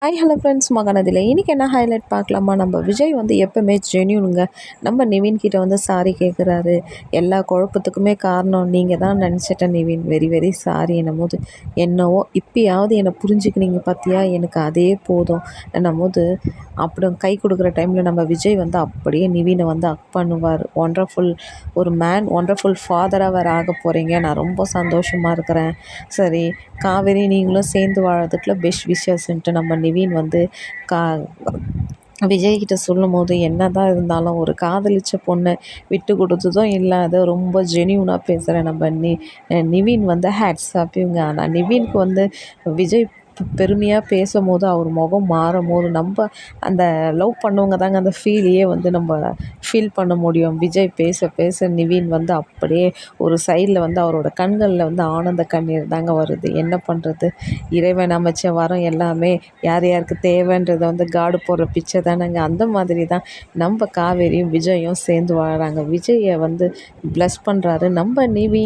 Hi hello friends மகாநதியில் இன்றைக்கி என்ன highlight பார்க்கலாமா? நம்ம விஜய் வந்து எப்போவுமே ஜென்யூனுங்க. நம்ம நிவின் கிட்ட வந்து சாரி கேட்குறாரு. எல்லா குழப்பத்துக்குமே காரணம் நீங்கள் தான் நினச்சிட்டேன் நிவின், வெரி வெரி சாரி என்னும்போது, என்னவோ இப்பயாவது என்னை புரிஞ்சுக்கினீங்க பார்த்தியா, எனக்கு அதே போதும் என்னும்போது, அப்புறம் கை கொடுக்குற டைமில் நம்ம விஜய் வந்து அப்படியே நிவினை வந்து அக் பண்ணுவார். ஒண்டர்ஃபுல் ஒரு மேன், ஒண்டர்ஃபுல் ஃபாதராக வேறு ஆக போகிறீங்க, நான் ரொம்ப சந்தோஷமாக இருக்கிறேன். சரி காவேரி நீங்களும் சேர்ந்து வாழறதுக்குள்ள பெஸ்ட் விஷஸ்ன்ட்டு நம்ம நிவின் வந்து கா விஜய்கிட்ட சொல்லும்போது, என்ன தான் இருந்தாலும் ஒரு காதலிச்ச பொண்ணை விட்டு கொடுத்ததும் இல்லாத ரொம்ப ஜென்யூனாக பேசுகிற நம்ம நிவின் வந்து ஹேட்ஸ் ஆஃப்ங்க. ஆனால் நிவினுக்கு வந்து விஜய் பெருமையாக பேசும்போது அவர் முகம் மாறும்போது நம்ம அந்த லவ் பண்ணவங்க தாங்க அந்த ஃபீலையே வந்து நம்ம ஃபீல் பண்ண முடியும். விஜய் பேச பேச நிவின் வந்து அப்படியே ஒரு சைடில் வந்து அவரோட கண்களில் வந்து ஆனந்த கண்ணீர் தாங்க வருது. என்ன பண்ணுறது, இறைவன் அமைச்ச வரம் எல்லாமே யார் யாருக்கு தேவைன்றதை வந்து காடு போடுற பிச்சை தானேங்க. அந்த மாதிரி தான் நம்ம காவேரியும் விஜயும் சேர்ந்து வாழறாங்க. விஜயை வந்து ப்ளஸ் பண்ணுறாரு நம்ம நிவி.